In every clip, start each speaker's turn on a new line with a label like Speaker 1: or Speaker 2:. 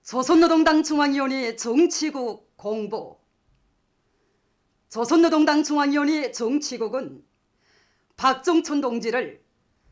Speaker 1: 조선노동당 중앙위원회 정치국 공보. 조선노동당 중앙위원회 정치국은 박종천 동지를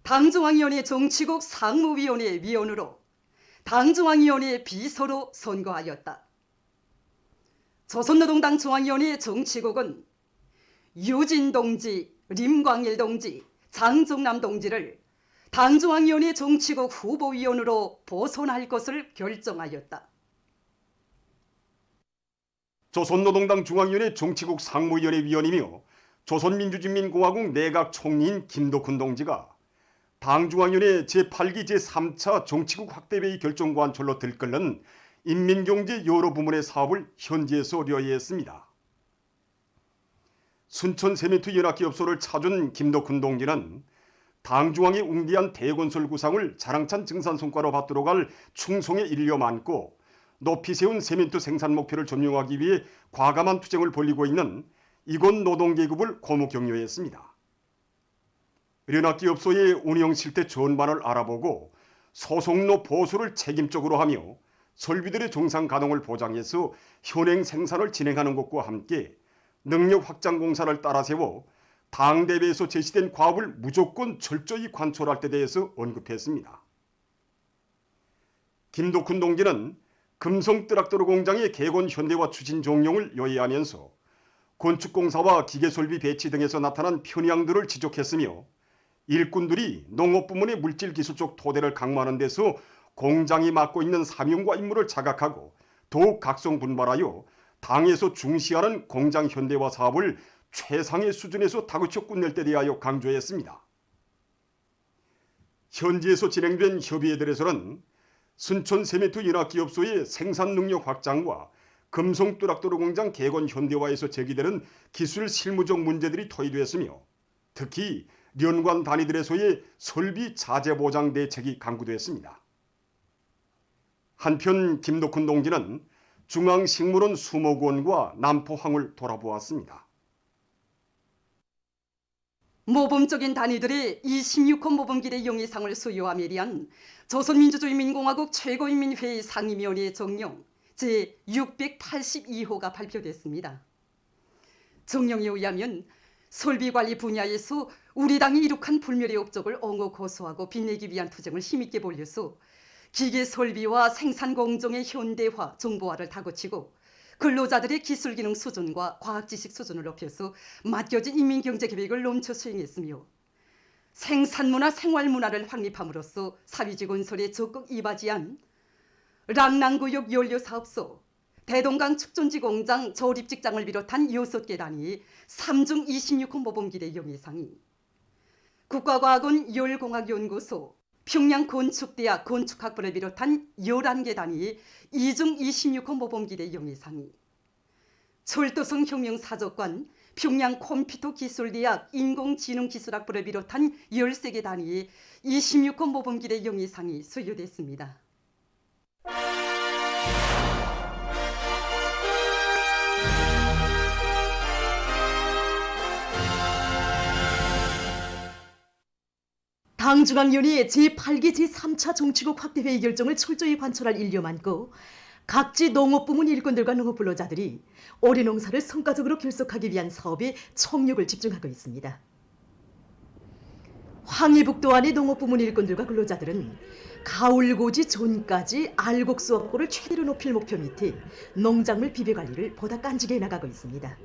Speaker 1: 당중앙위원회 정치국 상무위원회 위원으로 당중앙위원회 비서로 선거하였다. 조선노동당 중앙위원회 정치국은 유진 동지, 림광일 동지, 장정남 동지를 당중앙위원회 정치국 후보위원으로 보선할 것을 결정하였다.
Speaker 2: 조선노동당 중앙위원회 정치국 상무위원회 위원이며 조선민주주의인민공화국 내각 총리인 김덕훈 동지가 당중앙위원회 제8기 제3차 정치국 확대회의 결정 관철로 들끓는 인민경제 여러 부문의 사업을 현지에서 려해했습니다. 순천 세멘트 연합기업소를 찾은 김덕훈 동지는 당중앙의 웅대한 대건설 구상을 자랑찬 증산성과로 받도록 할 충성에 일념 안고 높이 세운 세멘트 생산 목표를 점령하기 위해 과감한 투쟁을 벌이고 있는 이권 노동계급을 고무 격려했습니다. 연합기업소의 운영 실태 전반을 알아보고 소속노 보수를 책임적으로 하며 설비들의 정상 가동을 보장해서 현행 생산을 진행하는 것과 함께 능력 확장 공사를 따라 세워 당대회에서 제시된 과업을 무조건 철저히 관철할 때 대해서 언급했습니다. 김덕훈 동지는 금성 트락터로 공장의 개건 현대화 추진 종용을 요해하면서 건축공사와 기계설비 배치 등에서 나타난 편향들을 지적했으며 일꾼들이 농업부문의 물질기술적 토대를 강화하는 데서 공장이 맡고 있는 사명과 임무를 자각하고 더욱 각성분발하여 당에서 중시하는 공장 현대화 사업을 최상의 수준에서 다그쳐 끝낼 때 대하여 강조했습니다. 현지에서 진행된 협의회들에서는 순천 세멘트 연합기업소의 생산 능력 확장과 금성 뚜락도로 공장 개건 현대화에서 제기되는 기술 실무적 문제들이 토의되었으며 특히 연관 단위들에서의 설비 자재 보장 대책이 강구됐습니다. 한편 김덕훈 동지는 중앙식물원 수목원과 남포항을 돌아보았습니다.
Speaker 1: 모범적인 단위들이 26호 모범기대 영예상을 수여함에 대한 조선민주주의인민공화국 최고인민회의 상임위원회 정령 제682호가 발표됐습니다. 정령에 의하면 설비관리 분야에서 우리 당이 이룩한 불멸의 업적을 옹호 고수하고 빛내기 위한 투쟁을 힘있게 벌여서 기계설비와 생산공정의 현대화, 정보화를 다그치고 근로자들의 기술기능 수준과 과학지식 수준을 높여서 맡겨진 인민경제계획을 넘쳐 수행했으며 생산문화, 생활문화를 확립함으로써 사회주의 건설에 적극 이바지한 랑랑구역 연료사업소, 대동강 축전지 공장 조립직장을 비롯한 6개 단위 3중 26호 모범기대 영예상이 국가과학원 열공학연구소, 평양건축대학 건축학부를 비롯한 11개 단위 2중 26호 모범기대 영예상이 철도성 혁명사적관, 평양컴퓨터기술대학 인공지능기술학부를 비롯한 13개 단위 26호 모범기대 영예상이 수여됐습니다. 당중앙위원회 제8기 제3차 정치국 확대회의 결정을 철저히 관철할 일념 안고 각지 농업부문 일꾼들과 농업근로자들이 올해 농사를 성과적으로 결속하기 위한 사업에 총력을 집중하고 있습니다. 황해북도 안의 농업부문 일꾼들과 근로자들은 가을고지 전까지 알곡수 업고를 최대로 높일 목표 밑에 농작물 비배관리를 보다 깐지게 해나가고 있습니다.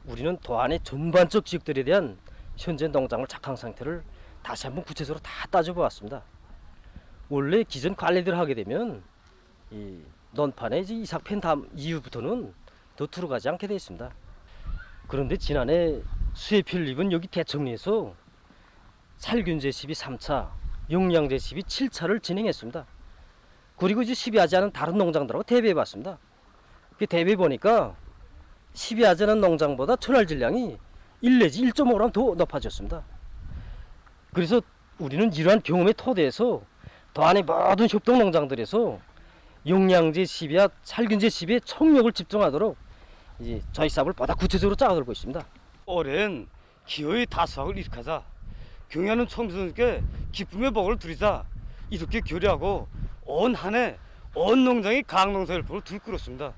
Speaker 3: 우리는 도안의 전반적 지역들에 대한 현재 농작물 작황 상태를 다시 한번 구체적으로 다 따져보았습니다. 원래 기존 관리들을 하게 되면 이 논판에 이삭팬 다음 이후부터는 더 들어가지 않게 되어 있습니다. 그런데 지난해 수해필립은 여기 대청리에서 살균제 시비 3차, 용량제 시비 7차를 진행했습니다. 그리고 이제 시비하지 않은 다른 농장들하고 대비해봤습니다. 그 대비해 보니까 시비하지 않은 농장보다 천할 질량이 1 내지 1.5g 더 높아졌습니다. 그래서 우리는 이러한 경험의 토대에서 도안의 모든 협동 농장들에서 용량제 시비와 살균제 시비에 총력을 집중하도록 이제 저희 사업을 보다 구체적으로 짜들고 있습니다.
Speaker 4: 올해는 기어의 다수학을 일으켜자 경애하는 청소년께 기쁨의 복을 드리자 이렇게 결의하고 온 한 해 온 농장이 강농사일보로 들끓었습니다.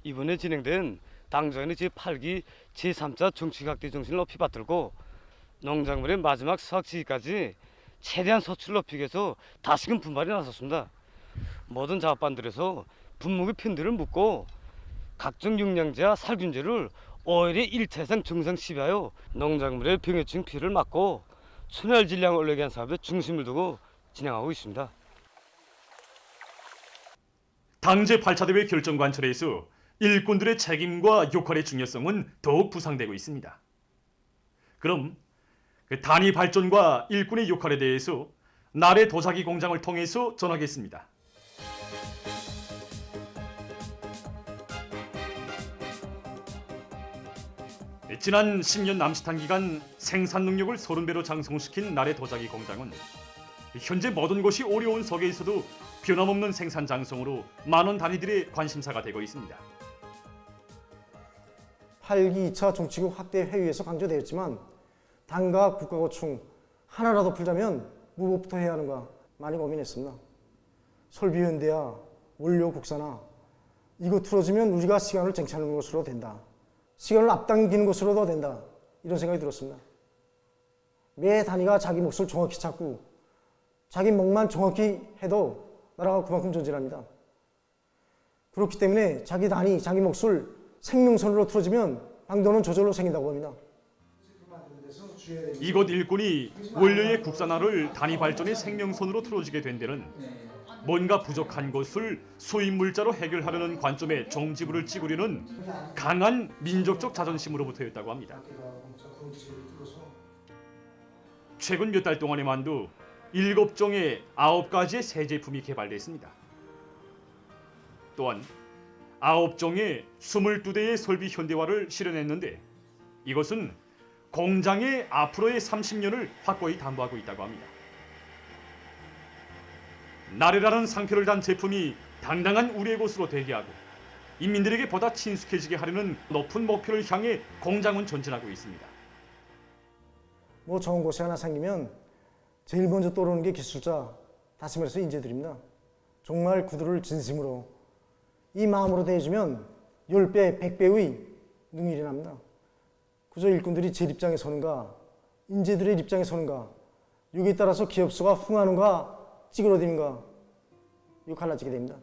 Speaker 4: 이번에 진행된 당정의 제8기 제3차 정치각대 정신을 높이 받들고 농작물의 마지막 수확 시기까지 최대한 소출을 높이기 위해서 다시금 분발에 나섰습니다. 모든 작업반들에서 분무기 편들을 묶고 각종 영양제와 살균제를 5일에 1차 이상 정상 시비하여 농작물의 병해충 피해를 막고 순혈 질량을 올리기 위한 사업에 중심을 두고 진행하고 있습니다.
Speaker 5: 당제 8차 대회 결정 관철에서 일꾼들의 책임과 역할의 중요성은 더욱 부상되고 있습니다. 그럼 그 단위 발전과 일꾼의 역할에 대해서 나래 도자기 공장을 통해서 전하겠습니다. 지난 10년 남짓한 기간 생산 능력을 30배로 장성시킨 나래 도자기 공장은 현재 모든 것이 어려운 속에서도 변함없는 생산 장성으로 많은 단위들의 관심사가 되고 있습니다.
Speaker 6: 8기 2차 정치국 확대 회의에서 강조되었지만 당과 국가고충 하나라도 풀자면 무엇부터 해야 하는가 많이 고민했습니다. 설비현대야 원료 국산화 이거 틀어지면 우리가 시간을 쟁취하는 것으로 된다. 시간을 앞당기는 것으로도 된다. 이런 생각이 들었습니다. 매 단위가 자기 몫을 정확히 찾고 자기 몫만 정확히 해도 나라가 그만큼 전진합니다. 그렇기 때문에 자기 단위, 자기 몫을 생명선으로 틀어지면 방도는 저절로 생긴다고 봅니다.
Speaker 5: 이곳 일꾼이 원료의 국산화를 단위 발전의 생명선으로 틀어지게 된 데는 뭔가 부족한 것을 수입 물자로 해결하려는 관점에 종지부를 찍으려는 강한 민족적 자존심으로부터였다고 합니다. 최근 몇 달 동안에만도 7종의 9가지의 새 제품이 개발됐습니다. 또한 9종의 22대의 설비 현대화를 실현했는데 이것은 공장의 앞으로의 30년을 확고히 담보하고 있다고 합니다. 나래라는 상표를 단 제품이 당당한 우리의 곳으로 되게 하고 인민들에게 보다 친숙해지게 하려는 높은 목표를 향해 공장은 전진하고 있습니다.
Speaker 6: 뭐 좋은 곳이 하나 생기면 제일 먼저 떠오르는 게 기술자, 다시 말해서 인재들입니다. 정말 그들을 진심으로 이 마음으로 대해주면 10배, 100배의 능일이 납니다. 그저 일꾼들이 제 입장에 서는가, 인재들의 입장에 서는가, 여기에 따라서 기업수가 흥하는가, 찌그러지는가, 이거 갈라지게 됩니다.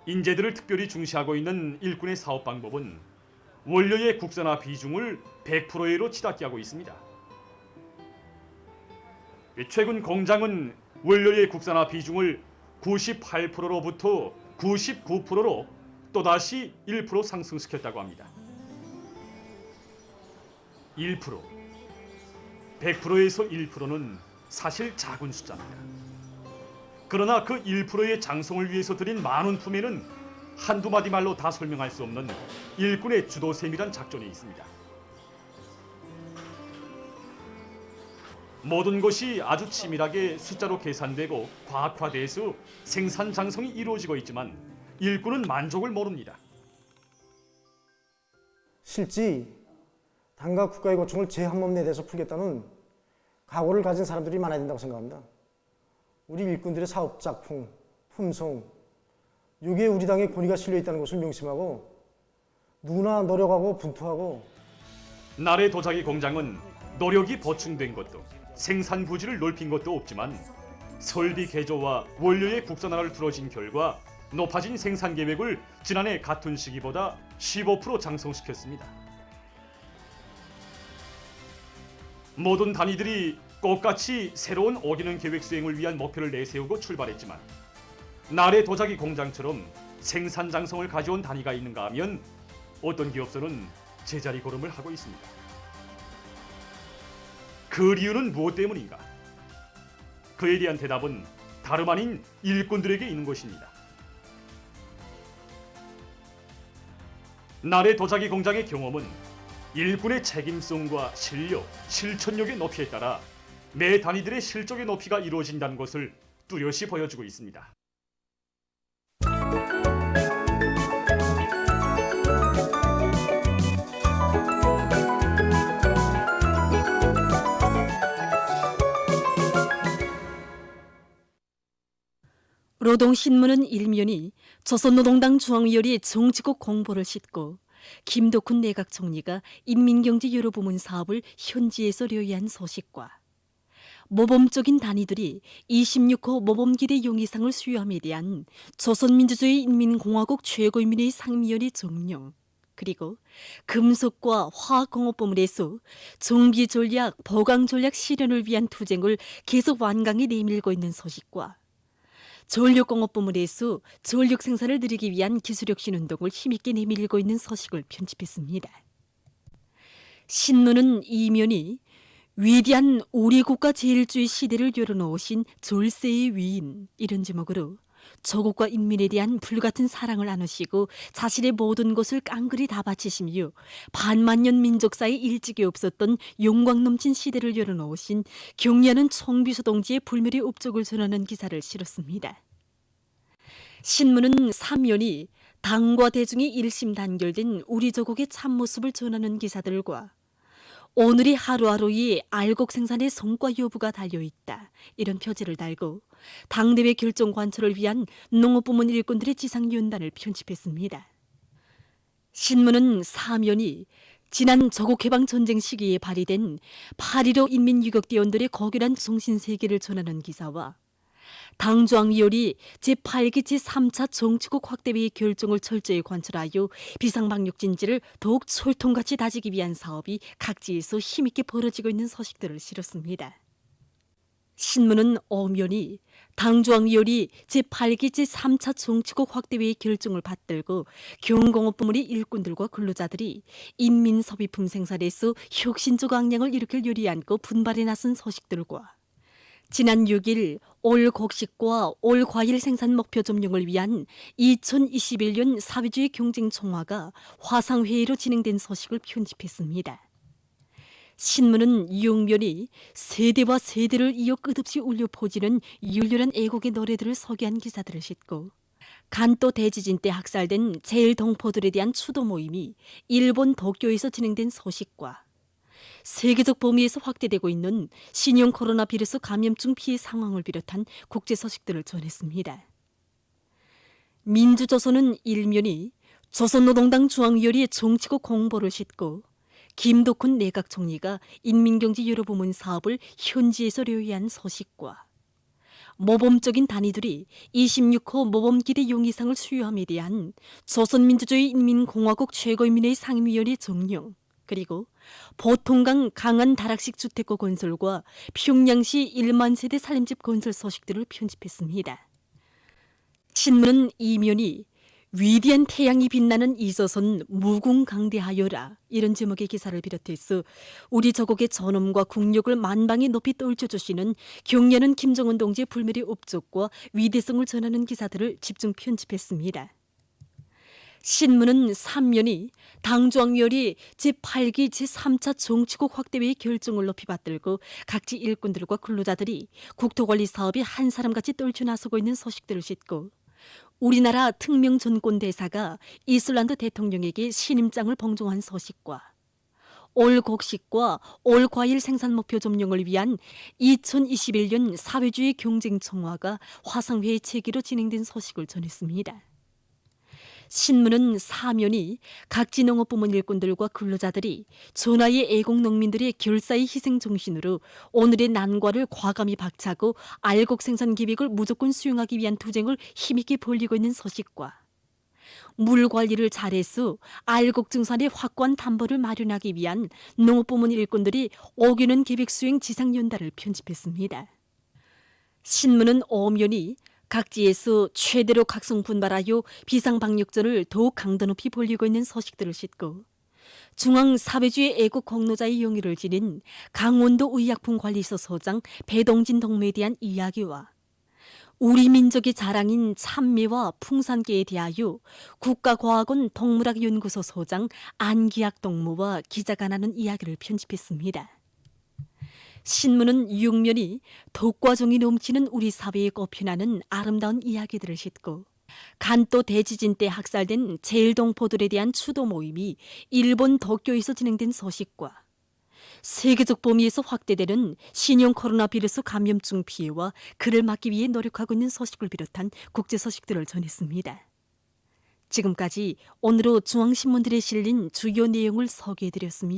Speaker 5: 인재들을 특별히 중시하고 있는 일꾼의 사업 방법은 원료의 국산화 비중을 100%로 치닫게 하고 있습니다. 최근 공장은 원료의 국산화 비중을 98%로부터 99%로 또다시 1% 상승시켰다고 합니다. 1%, 100%에서 1%는 사실 작은 숫자입니다. 그러나 그 1%의 장성을 위해서 들인 많은 품에는 한두 마디 말로 다 설명할 수 없는 일꾼의 주도세밀한 작전이 있습니다. 모든 것이 아주 치밀하게 숫자로 계산되고 과학화돼서 생산 장성이 이루어지고 있지만 일꾼은 만족을 모릅니다.
Speaker 6: 실제 당과 국가의 고충을 제 한 몸 내대해서 풀겠다는 각오를 가진 사람들이 많아야 된다고 생각합니다. 우리 일꾼들의 사업 작품, 품성, 여기에 우리 당의 권위가 실려 있다는 것을 명심하고 누구나 노력하고 분투하고
Speaker 5: 나래 도자기 공장은 노력이 보충된 것도 생산 부지를 넓힌 것도 없지만 설비 개조와 원료의 국산화를 풀어진 결과 높아진 생산 계획을 지난해 같은 시기보다 15% 장성시켰습니다. 모든 단위들이 똑같이 새로운 5개년 계획 수행을 위한 목표를 내세우고 출발했지만 나래 도자기 공장처럼 생산 장성을 가져온 단위가 있는가 하면 어떤 기업소는 제자리 걸음을 하고 있습니다. 그 이유는 무엇 때문인가? 그에 대한 대답은 다름 아닌 일꾼들에게 있는 것입니다. 나래 도자기 공장의 경험은 일꾼의 책임성과 실력, 실천력의 높이에 따라 매 단위들의 실적의 높이가 이루어진다는 것을 뚜렷이 보여주고 있습니다.
Speaker 7: 노동신문은 일면이 조선노동당 중앙위원회 정치국 공보를 싣고 김덕훈 내각 총리가 인민경제여러부문 사업을 현지에서 료이한 소식과 모범적인 단위들이 26호 모범기대 용의상을 수여함에 대한 조선민주주의 인민공화국 최고인민회의 상임위원회 정령, 그리고 금속과 화학공업부문에서 정비전략, 보강전략 실현을 위한 투쟁을 계속 완강히 내밀고 있는 소식과 전력공업부문에서 전력 생산을 늘리기 위한 기술혁신 운동을 힘있게 내밀고 있는 소식을 편집했습니다. 신문은 이면이 위대한 우리 국가 제일주의 시대를 열어놓으신 졸세의 위인, 이런 제목으로 조국과 인민에 대한 불같은 사랑을 나누시고 자신의 모든 것을 깡그리 다 바치시며 반만년 민족사에 일찍이 없었던 용광 넘친 시대를 열어놓으신 경리하는 총비서 동지의 불멸의 업적을 전하는 기사를 실었습니다. 신문은 3면이 당과 대중이 일심단결된 우리 조국의 참모습을 전하는 기사들과 오늘이 하루하루의 알곡 생산의 성과 여부가 달려있다, 이런 표지를 달고 당대회 결정 관철을 위한 농업부문 일꾼들의 지상연단을 편집했습니다. 신문은 4면이 지난 조국해방 전쟁 시기에 발의된 8.15 인민유격대원들의 고결한 정신세계를 전하는 기사와 당중앙위원회 제8기 제3차 정치국 확대회의 결정을 철저히 관철하여 비상방역 진지를 더욱 철통같이 다지기 위한 사업이 각지에서 힘있게 벌어지고 있는 소식들을 실었습니다. 신문은 5면이 당중앙위원회 제8기 제3차 정치국 확대회의 결정을 받들고 경공업부문의 일꾼들과 근로자들이 인민소비품 생산에서 혁신적 악량을 일으킬 요리 안고 분발에 나선 소식들과 지난 6일 올 곡식과 올 과일 생산 목표 점령을 위한 2021년 사회주의 경쟁 총화가 화상회의로 진행된 소식을 편집했습니다. 신문은 6면이 세대와 세대를 이어 끝없이 울려 퍼지는 열렬한 애국의 노래들을 소개한 기사들을 싣고 간도 대지진 때 학살된 제일동포들에 대한 추도 모임이 일본 도쿄에서 진행된 소식과 세계적 범위에서 확대되고 있는 신형 코로나 바이러스 감염증 피해 상황을 비롯한 국제 소식들을 전했습니다. 민주조선은 1면이 조선노동당 중앙위원회 정치국 공보를 싣고 김덕훈 내각 총리가 인민경제여러부문 사업을 현지에서 료이한 소식과 모범적인 단위들이 26호 모범기대 용의상을 수여함에 대한 조선민주주의 인민공화국 최고인민회의 상임위원회 정령, 그리고 보통강 강한 다락식 주택가 건설과 평양시 1만 세대 살림집 건설 소식들을 편집했습니다. 신문은 이면이 위대한 태양이 빛나는 이 조선 무궁강대하여라, 이런 제목의 기사를 비롯해서 우리 조국의 전엄과 국력을 만방에 높이 떨쳐주시는 경례하는 김정은 동지의 불멸의 업적과 위대성을 전하는 기사들을 집중 편집했습니다. 신문은 3면이 당중앙위원회 제8기 제3차 정치국 확대회의 결정을 높이 받들고 각지 일꾼들과 근로자들이 국토관리 사업에 한 사람같이 떨쳐 나서고 있는 소식들을 싣고 우리나라 특명 전권 대사가 이슬란드 대통령에게 신임장을 봉종한 소식과 올 곡식과 올 과일 생산 목표 점령을 위한 2021년 사회주의 경쟁 총화가 화상회의 체계로 진행된 소식을 전했습니다. 신문은 4면이 각지 농업부문 일꾼들과 근로자들이 전하의 애국 농민들의 결사의 희생 정신으로 오늘의 난과를 과감히 박차고 알곡 생산 계획을 무조건 수용하기 위한 투쟁을 힘있게 벌이고 있는 소식과 물 관리를 잘해서 알곡 증산의 확고한 담보를 마련하기 위한 농업부문 일꾼들이 오기는 계획 수행 지상연달을 편집했습니다. 신문은 5면이 각지에서 최대로 각성 분발하여 비상방역전을 더욱 강도 높이 벌이고 있는 소식들을 싣고 중앙사회주의 애국 공로자의 영예를 지닌 강원도 의약품관리소 소장 배동진 동무에 대한 이야기와 우리 민족의 자랑인 참미와 풍산계에 대하여 국가과학원 동물학연구소 소장 안기학 동무와 기자가 나눈 이야기를 편집했습니다. 신문은 6면이 덕과 정이 넘치는 우리 사회에 꼽혀나는 아름다운 이야기들을 싣고 간도 대지진 때 학살된 제일동포들에 대한 추도 모임이 일본 도쿄에서 진행된 소식과 세계적 범위에서 확대되는 신형 코로나 바이러스 감염증 피해와 그를 막기 위해 노력하고 있는 소식을 비롯한 국제 소식들을 전했습니다. 지금까지 오늘로 중앙신문들에 실린 주요 내용을 소개해드렸습니다.